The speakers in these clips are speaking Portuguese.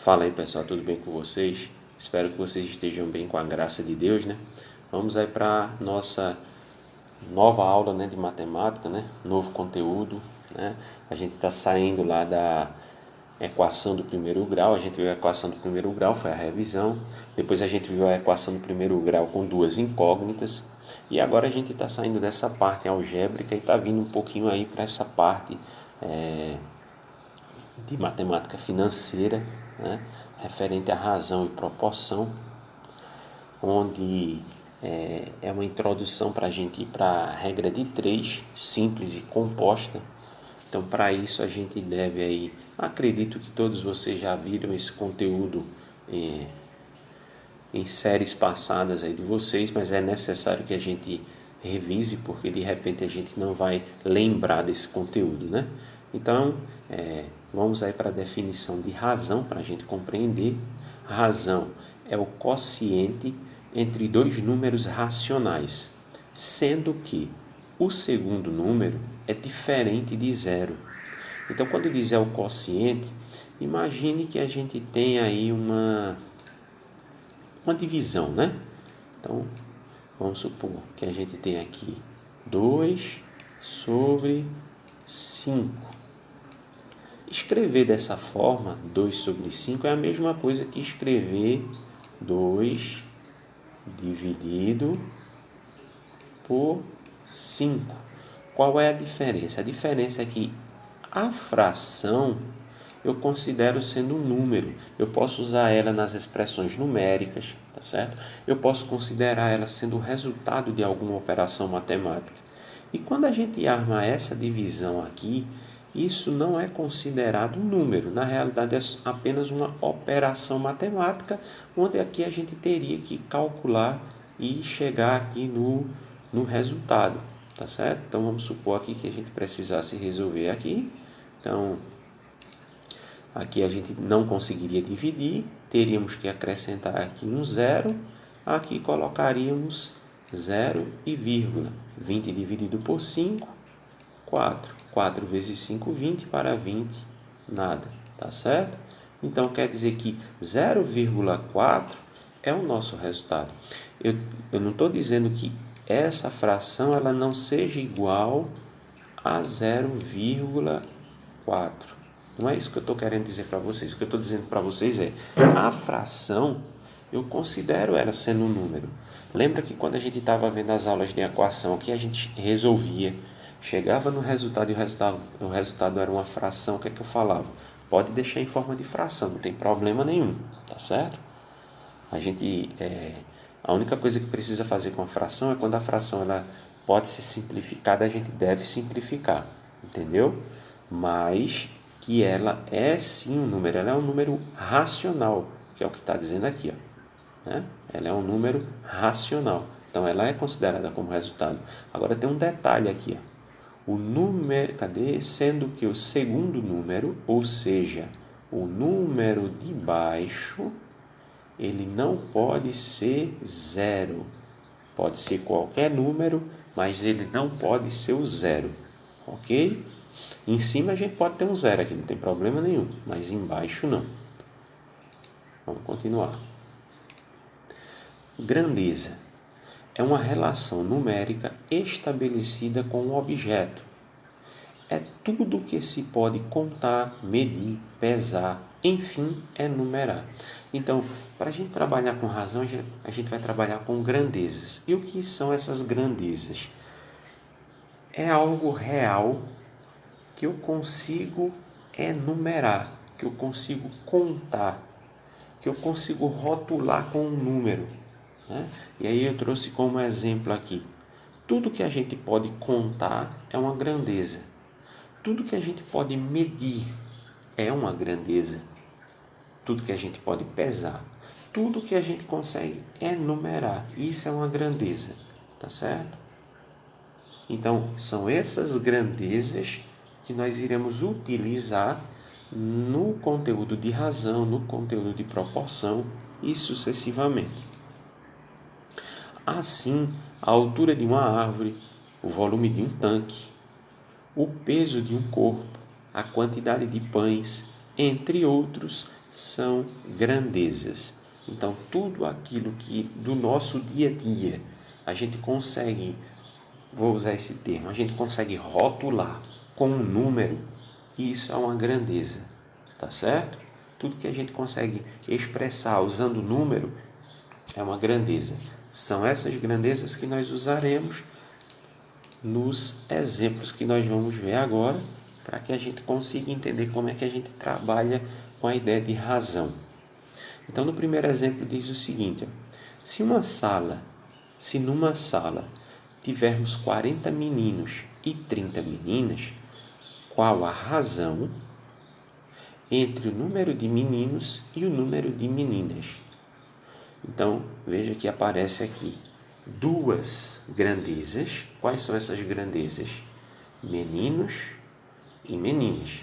Fala aí pessoal, tudo bem com vocês? Espero que vocês estejam bem com a graça de Deus, né? Vamos aí para nossa nova aula, né, de matemática, né? Novo conteúdo, né? A gente está saindo lá da equação do primeiro grau. A gente viu a equação do primeiro grau, foi a revisão. Depois a gente viu a equação do primeiro grau com duas incógnitas. E agora a gente está saindo dessa parte algébrica e está vindo um pouquinho aí para essa parte de matemática financeira, né, referente à razão e proporção, onde é uma introdução para a gente ir para a regra de 3, simples e composta. Então, para isso, a gente deve aí, acredito que todos vocês já viram esse conteúdo em séries passadas aí de vocês, mas é necessário que a gente revise, porque de repente a gente não vai lembrar desse conteúdo, né? Então, vamos aí para a definição de razão, para a gente compreender. Razão é o quociente entre dois números racionais, sendo que o segundo número é diferente de zero. Então, quando diz é o quociente, imagine que a gente tem aí uma divisão, né? Então, vamos supor que a gente tem aqui 2 sobre 5. Escrever dessa forma, 2 sobre 5, é a mesma coisa que escrever 2 dividido por 5. Qual é a diferença? A diferença é que a fração eu considero sendo um número. Eu posso usar ela nas expressões numéricas, tá certo? Eu posso considerar ela sendo o resultado de alguma operação matemática. E quando a gente arma essa divisão aqui, isso não é considerado um número. Na realidade, é apenas uma operação matemática, onde aqui a gente teria que calcular e chegar aqui no resultado, tá certo? Então, vamos supor aqui que a gente precisasse resolver aqui. Então, aqui a gente não conseguiria dividir, teríamos que acrescentar aqui um zero, aqui colocaríamos 0 e vírgula. 20 dividido por 5, 4. 4 vezes 5, 20, para 20, nada, tá certo? Então, quer dizer que 0,4 é o nosso resultado. Eu não estou dizendo que essa fração ela não seja igual a 0,4. Não é isso que eu estou querendo dizer para vocês. O que eu estou dizendo para vocês é a fração, eu considero ela sendo um número. Lembra que quando a gente estava vendo as aulas de equação, que a gente resolvia, chegava no resultado e o resultado era uma fração, o que é que eu falava? Pode deixar em forma de fração, não tem problema nenhum, tá certo? A única coisa que precisa fazer com a fração é quando a fração ela pode ser simplificada, a gente deve simplificar, entendeu? Mas que ela é sim um número, ela é um número racional, que é o que está dizendo aqui, ó, né? Ela é um número racional, então ela é considerada como resultado. Agora tem um detalhe aqui, ó. O número, cadê? Sendo que o segundo número, ou seja, o número de baixo, ele não pode ser zero. Pode ser qualquer número, mas ele não pode ser o zero, ok? Em cima a gente pode ter um zero aqui, não tem problema nenhum, mas embaixo não. Vamos continuar. Grandeza é uma relação numérica estabelecida com um objeto. É tudo que se pode contar, medir, pesar, enfim, enumerar. Então, para a gente trabalhar com razão, a gente vai trabalhar com grandezas. E o que são essas grandezas? É algo real que eu consigo enumerar, que eu consigo contar, que eu consigo rotular com um número, né? E aí eu trouxe como exemplo aqui, tudo que a gente pode contar é uma grandeza, tudo que a gente pode medir é uma grandeza, tudo que a gente pode pesar, tudo que a gente consegue enumerar, isso é uma grandeza, tá certo? Então, são essas grandezas que nós iremos utilizar no conteúdo de razão, no conteúdo de proporção e sucessivamente. Assim, a altura de uma árvore, o volume de um tanque, o peso de um corpo, a quantidade de pães, entre outros, são grandezas. Então, tudo aquilo que do nosso dia a dia a gente consegue, vou usar esse termo, a gente consegue rotular com um número, isso é uma grandeza, tá certo? Tudo que a gente consegue expressar usando número é uma grandeza. São essas grandezas que nós usaremos nos exemplos que nós vamos ver agora, para que a gente consiga entender como é que a gente trabalha com a ideia de razão. Então, no primeiro exemplo diz o seguinte: se numa sala tivermos 40 meninos e 30 meninas, qual a razão entre o número de meninos e o número de meninas? Então, veja que aparece aqui duas grandezas. Quais são essas grandezas? Meninos e meninas.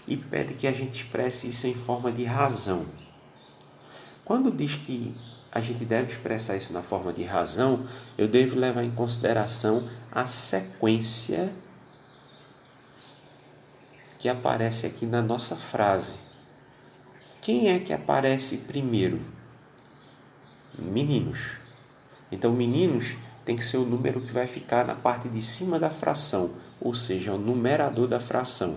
E pede que a gente expresse isso em forma de razão. Quando diz que a gente deve expressar isso na forma de razão, eu devo levar em consideração a sequência que aparece aqui na nossa frase. Quem é que aparece primeiro? Meninos. Então, meninos tem que ser o número que vai ficar na parte de cima da fração, ou seja, o numerador da fração.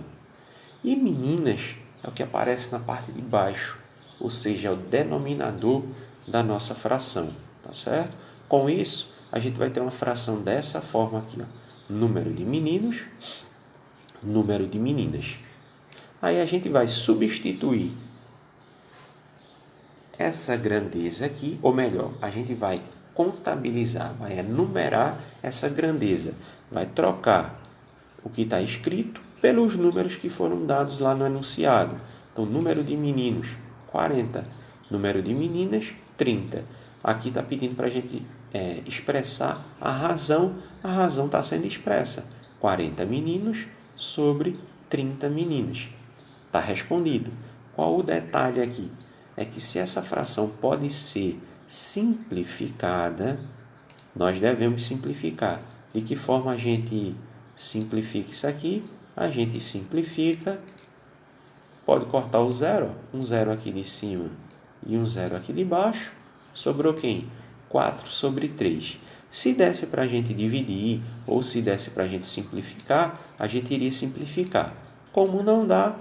E meninas é o que aparece na parte de baixo, ou seja, é o denominador da nossa fração, tá certo? Com isso, a gente vai ter uma fração dessa forma aqui, ó. Número de meninos, número de meninas. Aí a gente vai substituir essa grandeza aqui, ou melhor, a gente vai contabilizar, vai enumerar essa grandeza, vai trocar o que está escrito pelos números que foram dados lá no enunciado. Então, número de meninos, 40. Número de meninas, 30. Aqui está pedindo para a gente expressar a razão está sendo expressa. 40 meninos sobre 30 meninas. Está respondido. Qual o detalhe aqui? É que se essa fração pode ser simplificada, nós devemos simplificar. De que forma a gente simplifica isso aqui? A gente simplifica, pode cortar o zero, um zero aqui de cima e um zero aqui de baixo. Sobrou quem? 4 sobre 3. Se desse para a gente dividir ou se desse para a gente simplificar, a gente iria simplificar. Como não dá,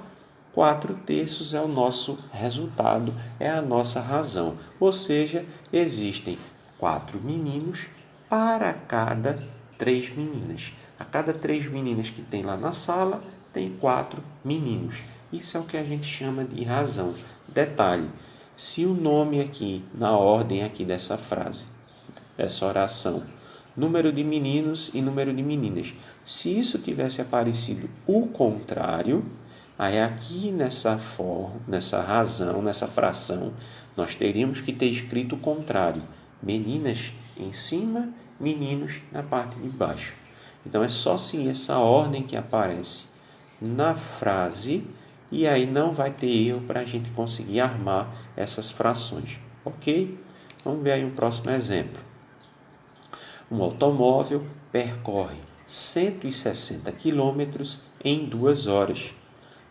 4/3 é o nosso resultado, é a nossa razão. Ou seja, existem 4 meninos para cada 3 meninas. A cada 3 meninas que tem lá na sala, tem 4 meninos. Isso é o que a gente chama de razão. Detalhe, se o nome aqui, na ordem aqui dessa frase, dessa oração, número de meninos e número de meninas, se isso tivesse aparecido o contrário, aí aqui nessa razão, nessa fração, nós teríamos que ter escrito o contrário. Meninas em cima, meninos na parte de baixo. Então, é só seguir essa ordem que aparece na frase e aí não vai ter erro para a gente conseguir armar essas frações. Ok? Vamos ver aí um próximo exemplo. Um automóvel percorre 160 quilômetros em 2 horas.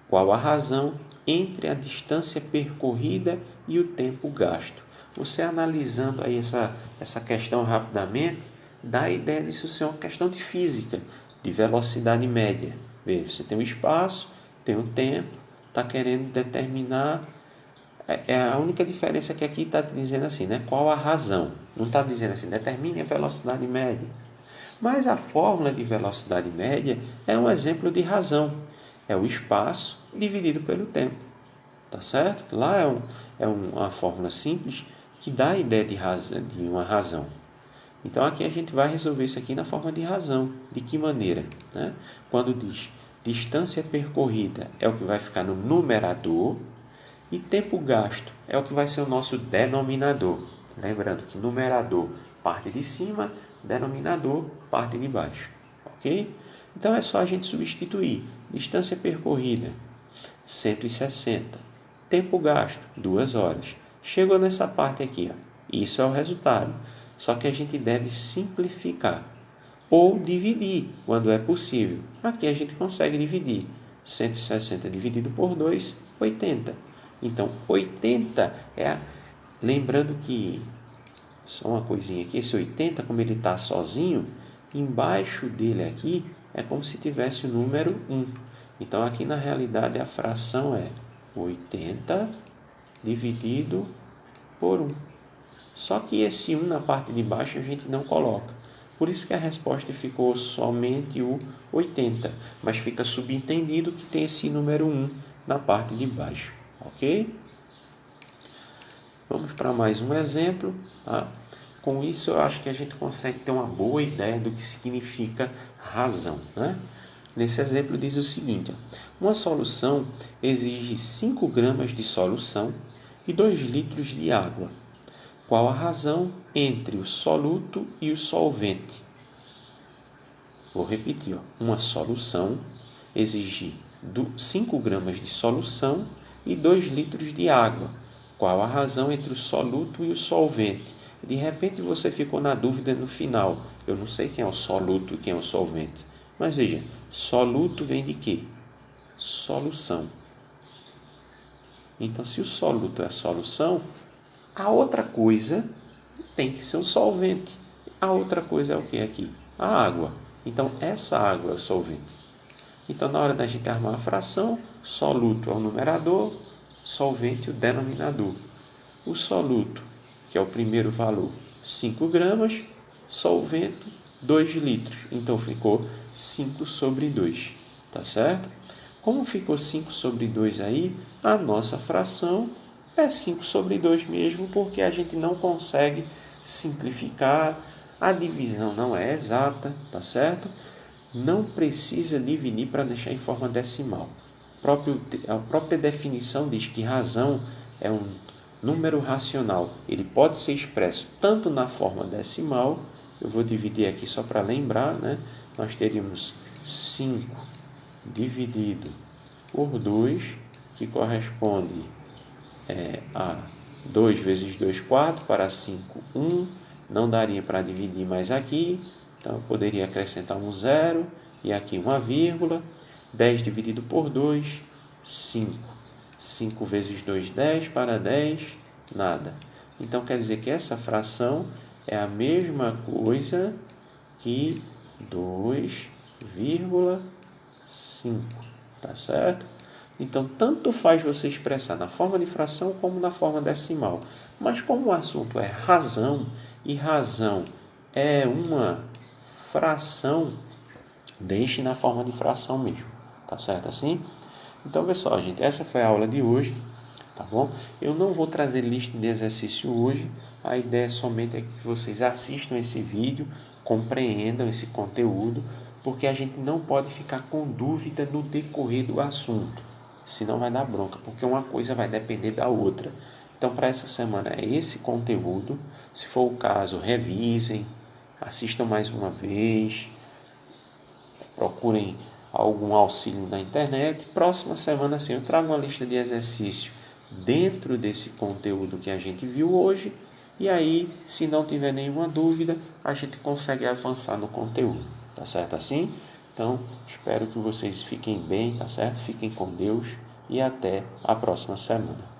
Qual a razão entre a distância percorrida e o tempo gasto? Você analisando aí essa questão rapidamente, dá a ideia disso ser uma questão de física, de velocidade média. Veja, você tem um espaço, tem um tempo, está querendo determinar. A única diferença que aqui está dizendo assim, né? Qual a razão? Não está dizendo assim, determine a velocidade média. Mas a fórmula de velocidade média é um exemplo de razão. É o espaço dividido pelo tempo. Tá certo? Lá é uma fórmula simples que dá a ideia de uma razão. Então, aqui a gente vai resolver isso aqui na forma de razão. De que maneira? Né? Quando diz distância percorrida é o que vai ficar no numerador e tempo gasto é o que vai ser o nosso denominador. Lembrando que numerador parte de cima, denominador parte de baixo. Ok? Então, é só a gente substituir. Distância percorrida, 160. Tempo gasto, 2 horas. Chegou nessa parte aqui, ó. Isso é o resultado. Só que a gente deve simplificar ou dividir, quando é possível. Aqui a gente consegue dividir. 160 dividido por 2, 80. Então, 80 Lembrando que, só uma coisinha aqui, esse 80, como ele está sozinho, embaixo dele aqui é como se tivesse o número 1. Então, aqui na realidade a fração é 80 dividido por 1. Só que esse 1 na parte de baixo a gente não coloca. Por isso que a resposta ficou somente o 80. Mas fica subentendido que tem esse número 1 na parte de baixo. Ok? Vamos para mais um exemplo. Tá? Com isso, eu acho que a gente consegue ter uma boa ideia do que significa razão. Né? Nesse exemplo, diz o seguinte: uma solução exige 5 gramas de solução e 2 litros de água. Qual a razão entre o soluto e o solvente? Vou repetir. Uma solução exige 5 gramas de solução e 2 litros de água. Qual a razão entre o soluto e o solvente? De repente você ficou na dúvida no final. Eu não sei quem é o soluto e quem é o solvente. Mas veja, soluto vem de quê? Solução. Então, se o soluto é a solução, a outra coisa tem que ser o solvente. A outra coisa é o que aqui? A água. Então, essa água é o solvente. Então, na hora da gente armar a fração, soluto é o numerador, solvente o denominador. O soluto, que é o primeiro valor, 5 gramas, solvente, 2 litros. Então, ficou 5 sobre 2, tá certo? Como ficou 5 sobre 2 aí, a nossa fração é 5 sobre 2 mesmo, porque a gente não consegue simplificar, a divisão não é exata, tá certo? Não precisa dividir para deixar em forma decimal. A própria definição diz que razão é um número racional. Ele pode ser expresso tanto na forma decimal, eu vou dividir aqui só para lembrar, né? Nós teríamos 5 dividido por 2, que corresponde a 2 vezes 2, 4, para 5, 1. Não daria para dividir mais aqui, então eu poderia acrescentar um zero e aqui uma vírgula. 10 dividido por 2, 5. 5 vezes 2, 10, para 10, nada. Então quer dizer que essa fração é a mesma coisa que 2,5, tá certo? Então, tanto faz você expressar na forma de fração como na forma decimal. Mas como o assunto é razão, e razão é uma fração, deixe na forma de fração mesmo. Tá certo assim? Então, pessoal, gente, essa foi a aula de hoje, tá bom? Eu não vou trazer lista de exercício hoje. A ideia somente é que vocês assistam esse vídeo, compreendam esse conteúdo, porque a gente não pode ficar com dúvida no decorrer do assunto. Senão vai dar bronca, porque uma coisa vai depender da outra. Então, para essa semana é esse conteúdo. Se for o caso, revisem, assistam mais uma vez, procurem algum auxílio na internet. Próxima semana, sim, eu trago uma lista de exercícios dentro desse conteúdo que a gente viu hoje. E aí, se não tiver nenhuma dúvida, a gente consegue avançar no conteúdo. Tá certo assim? Então, espero que vocês fiquem bem, tá certo? Fiquem com Deus e até a próxima semana.